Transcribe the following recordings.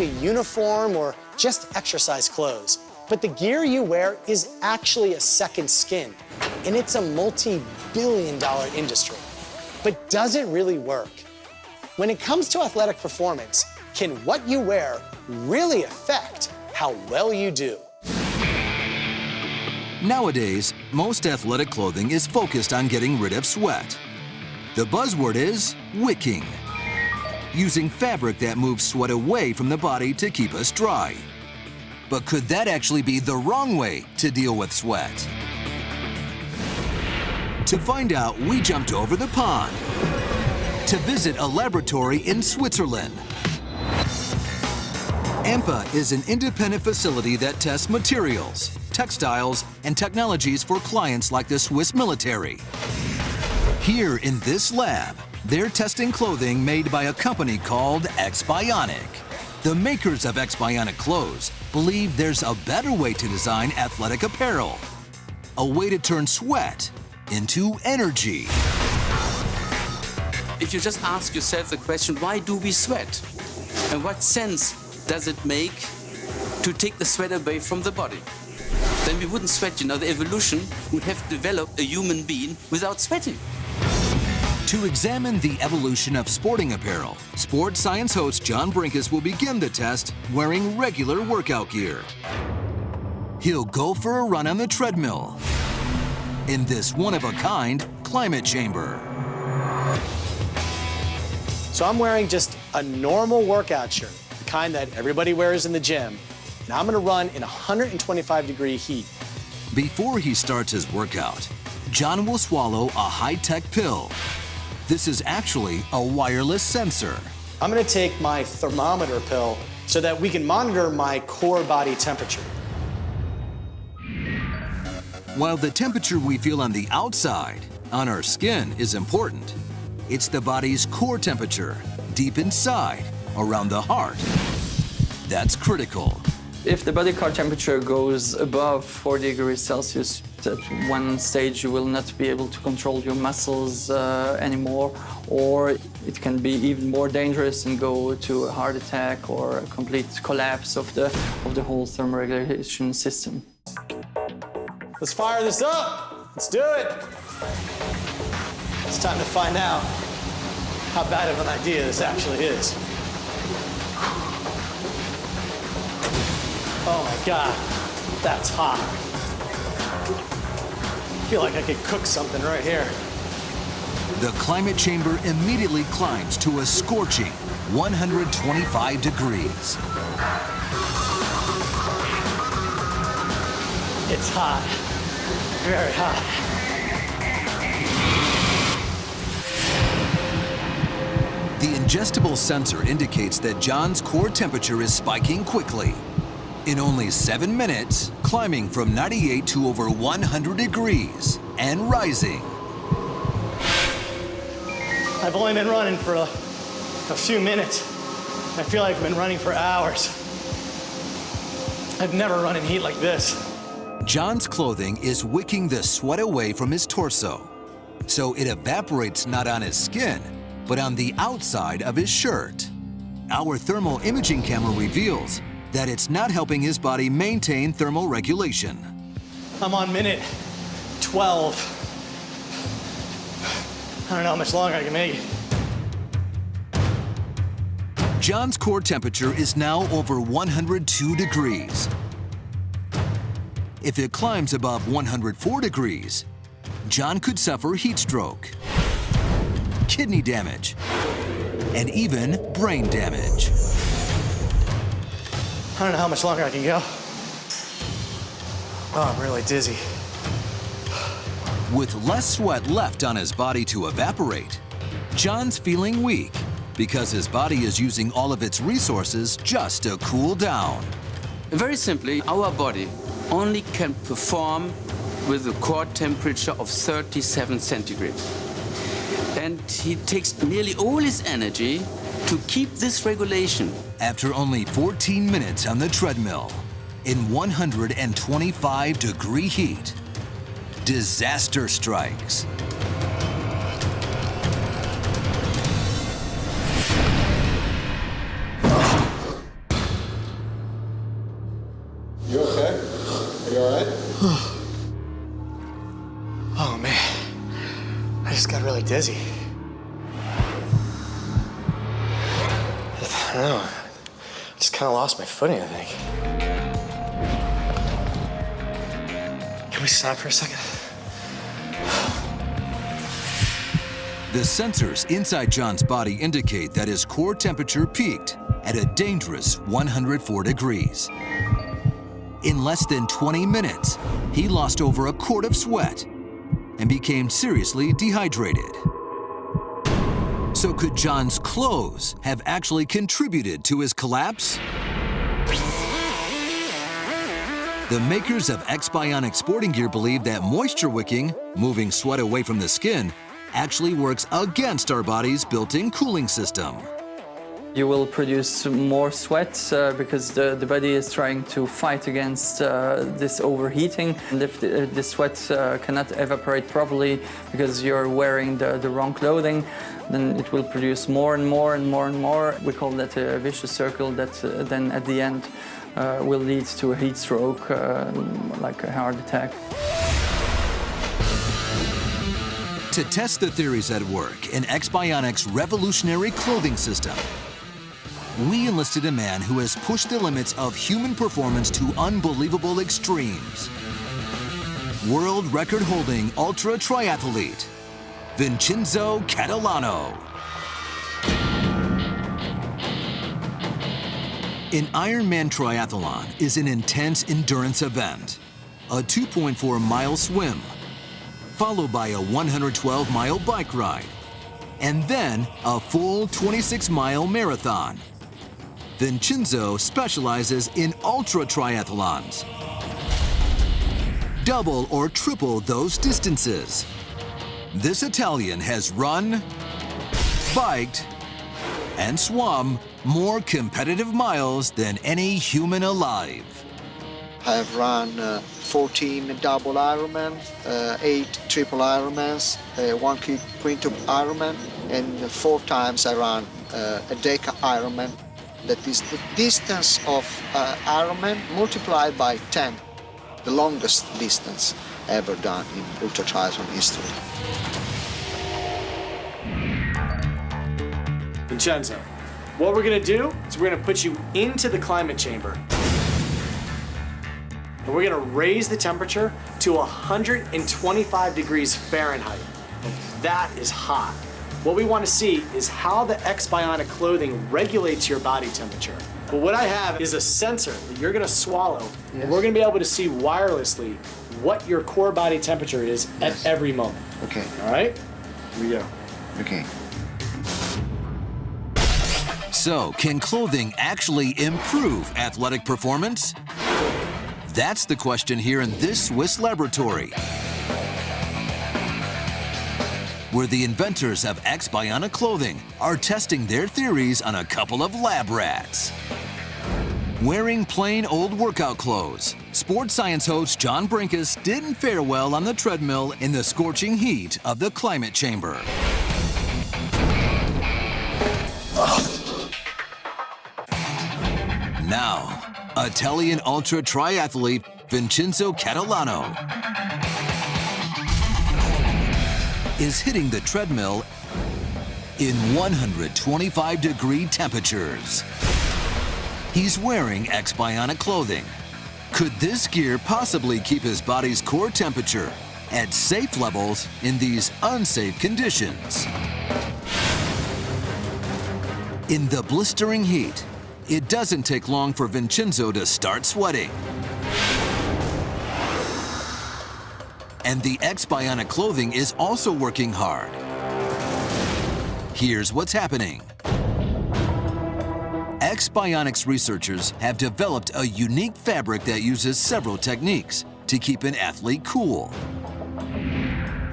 be uniform or just exercise clothes. But the gear you wear is actually a second skin, and it's a multi-billion-dollar industry. But does it really work? When it comes to athletic performance, can what you wear really affect how well you do? Nowadays, most athletic clothing is focused on getting rid of sweat. The buzzword is wicking, using fabric that moves sweat away from the body to keep us dry. But could that actually be the wrong way to deal with sweat? To find out, we jumped over the pond to visit a laboratory in Switzerland. AMPA is an independent facility that tests materials, textiles, and technologies for clients like the Swiss military. Here in this lab, they're testing clothing made by a company called X-Bionic. The makers of X-Bionic clothes believe there's a better way to design athletic apparel, a way to turn sweat into energy. If you just ask yourself the question, why do we sweat? And what sense does it make to take the sweat away from the body? Then we wouldn't sweat, you know, the evolution would have developed a human being without sweating. To examine the evolution of sporting apparel, Sports Science host John Brinkus will begin the test wearing regular workout gear. He'll go for a run on the treadmill in this one-of-a-kind climate chamber. So I'm wearing just a normal workout shirt, the kind that everybody wears in the gym, and I'm gonna run in 125-degree heat. Before he starts his workout, John will swallow a high-tech pill. This is actually a wireless sensor. I'm gonna take my thermometer pill so that we can monitor my core body temperature. While the temperature we feel on the outside, on our skin, is important, it's the body's core temperature, deep inside, around the heart, that's critical. If the body core temperature goes above 40 degrees Celsius, at one stage you will not be able to control your muscles anymore, or it can be even more dangerous and go to a heart attack or a complete collapse of the whole thermoregulation system. Let's fire this up. Let's do it. It's time to find out how bad of an idea this actually is. Oh my God, that's hot. I feel like I could cook something right here. The climate chamber immediately climbs to a scorching 125 degrees. It's hot, very hot. The ingestible sensor indicates that John's core temperature is spiking quickly. In only 7 minutes, climbing from 98 to over 100 degrees and rising. I've only been running for a few minutes. I feel like I've been running for hours. I've never run in heat like this. John's clothing is wicking the sweat away from his torso, so it evaporates not on his skin, but on the outside of his shirt. Our thermal imaging camera reveals that it's not helping his body maintain thermal regulation. I'm on minute 12. I don't know how much longer I can make it. John's core temperature is now over 102 degrees. If it climbs above 104 degrees, John could suffer heat stroke, kidney damage, and even brain damage. I don't know how much longer I can go. Oh, I'm really dizzy. With less sweat left on his body to evaporate, John's feeling weak because his body is using all of its resources just to cool down. Very simply, our body only can perform with a core temperature of 37 centigrade. And he takes nearly all his energy to keep this regulation. After only 14 minutes on the treadmill, in 125-degree heat, disaster strikes. Oh man, I just got really dizzy. I don't know, I just kind of lost my footing, I think. Can we stop for a second? The sensors inside John's body indicate that his core temperature peaked at a dangerous 104 degrees. In less than 20 minutes, he lost over a quart of sweat and became seriously dehydrated. So could John's clothes have actually contributed to his collapse? The makers of X-Bionic sporting gear believe that moisture wicking, moving sweat away from the skin, actually works against our body's built-in cooling system. You will produce more sweat because the body is trying to fight against this overheating. And if the sweat cannot evaporate properly because you're wearing the wrong clothing, then it will produce more and more and more and more. We call that a vicious circle that then at the end will lead to a heat stroke, like a heart attack. To test the theories at work in X-Bionic's revolutionary clothing system, we enlisted a man who has pushed the limits of human performance to unbelievable extremes. World record-holding ultra triathlete, Vincenzo Catalano. An Ironman triathlon is an intense endurance event, a 2.4-mile swim, followed by a 112-mile bike ride, and then a full 26-mile marathon. Vincenzo specializes in ultra triathlons. Double or triple those distances. This Italian has run, biked, and swum more competitive miles than any human alive. I've run 14 double Ironman, 8 triple Ironmans, 1 quintuple Ironman, and 4 times I ran a Deca Ironman. That is the distance of Ironman multiplied by 10, the longest distance ever done in ultra triathlon history. Vincenzo, what we're gonna do is we're gonna put you into the climate chamber. And we're gonna raise the temperature to 125 degrees Fahrenheit. That is hot. What we want to see is how the X-Bionic clothing regulates your body temperature. But what I have is a sensor that you're gonna swallow, and we're gonna be able to see wirelessly what your core body temperature is at every moment. Okay. All right? Here we go. Okay. So, can clothing actually improve athletic performance? That's the question here in this Swiss laboratory, where the inventors of X-Bionic clothing are testing their theories on a couple of lab rats. Wearing plain old workout clothes, sports science host John Brinkus didn't fare well on the treadmill in the scorching heat of the climate chamber. Now, Italian ultra triathlete Vincenzo Catalano is hitting the treadmill in 125-degree temperatures. He's wearing X-Bionic clothing. Could this gear possibly keep his body's core temperature at safe levels in these unsafe conditions? In the blistering heat, it doesn't take long for Vincenzo to start sweating. And the X-Bionic clothing is also working hard. Here's what's happening. X-Bionic's researchers have developed a unique fabric that uses several techniques to keep an athlete cool.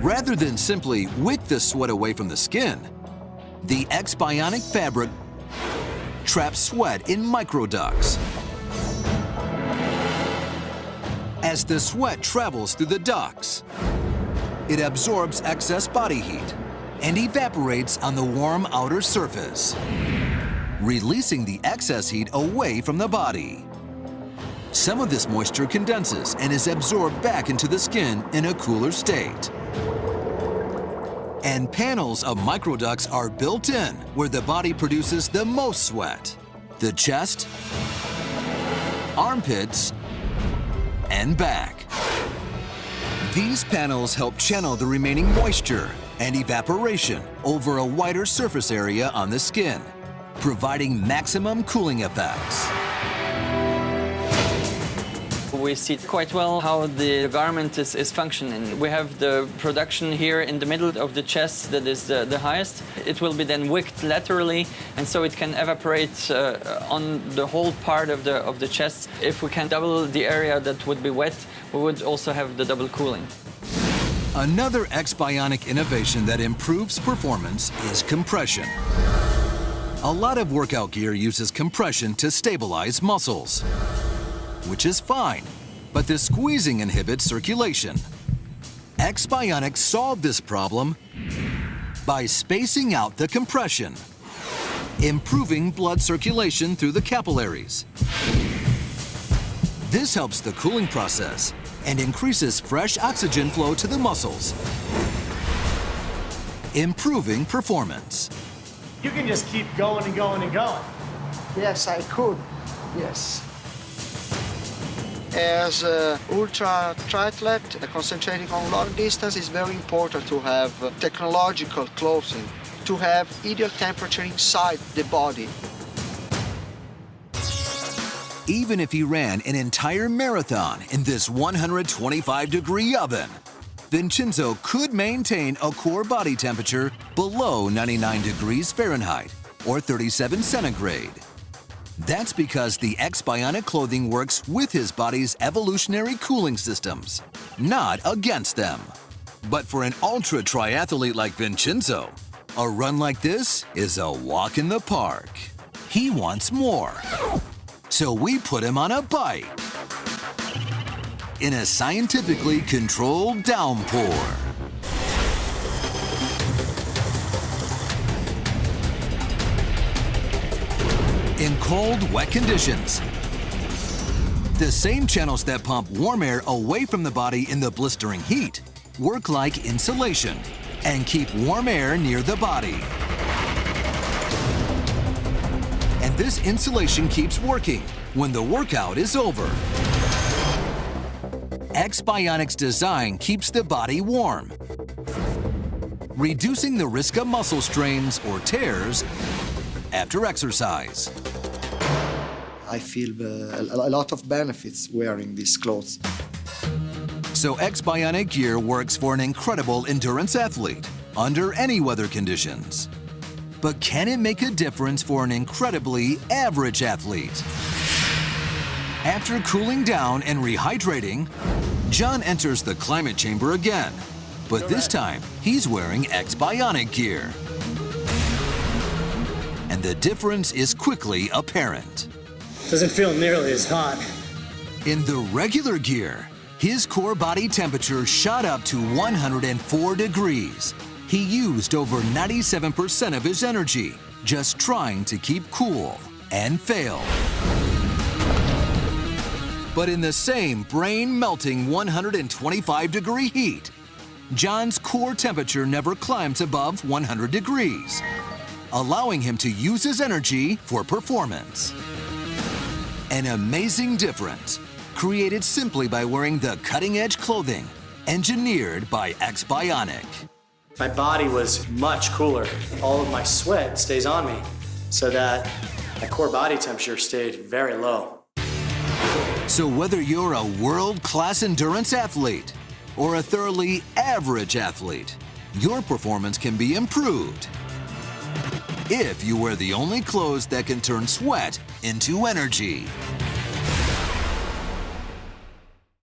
Rather than simply wick the sweat away from the skin, the X-Bionic fabric traps sweat in microducts. As the sweat travels through the ducts, it absorbs excess body heat and evaporates on the warm outer surface, releasing the excess heat away from the body. Some of this moisture condenses and is absorbed back into the skin in a cooler state. And panels of microducts are built in where the body produces the most sweat: the chest, armpits, and back. These panels help channel the remaining moisture and evaporation over a wider surface area on the skin, providing maximum cooling effects. We see quite well how the garment is functioning. We have the production here in the middle of the chest that is the highest. It will be then wicked laterally, and so it can evaporate on the whole part of the chest. If we can double the area that would be wet, we would also have the double cooling. Another X-Bionic innovation that improves performance is compression. A lot of workout gear uses compression to stabilize muscles, which is fine, but the squeezing inhibits circulation. X-Bionic solved this problem by spacing out the compression, improving blood circulation through the capillaries. This helps the cooling process and increases fresh oxygen flow to the muscles, improving performance. You can just keep going and going and going. Yes, I could. Yes. As an ultra triathlete concentrating on long distance, it's very important to have technological clothing, to have ideal temperature inside the body. Even if he ran an entire marathon in this 125-degree oven, Vincenzo could maintain a core body temperature below 99 degrees Fahrenheit or 37 centigrade. That's because the X-Bionic clothing works with his body's evolutionary cooling systems, not against them. But for an ultra triathlete like Vincenzo, a run like this is a walk in the park. He wants more. So we put him on a bike in a scientifically controlled downpour. In cold, wet conditions, the same channels that pump warm air away from the body in the blistering heat work like insulation and keep warm air near the body. And this insulation keeps working when the workout is over. X-Bionic's design keeps the body warm, reducing the risk of muscle strains or tears after exercise. I feel a lot of benefits wearing these clothes. So X-Bionic gear works for an incredible endurance athlete under any weather conditions. But can it make a difference for an incredibly average athlete? After cooling down and rehydrating, John enters the climate chamber again, but this time he's wearing X-Bionic gear. And the difference is quickly apparent. Doesn't feel nearly as hot. In the regular gear, his core body temperature shot up to 104 degrees. He used over 97% of his energy just trying to keep cool and failed. But in the same brain-melting 125-degree heat, John's core temperature never climbs above 100 degrees, allowing him to use his energy for performance. An amazing difference, created simply by wearing the cutting-edge clothing engineered by X-Bionic. My body was much cooler. All of my sweat stays on me so that my core body temperature stayed very low. So whether you're a world-class endurance athlete or a thoroughly average athlete, your performance can be improved if you wear the only clothes that can turn sweat into energy.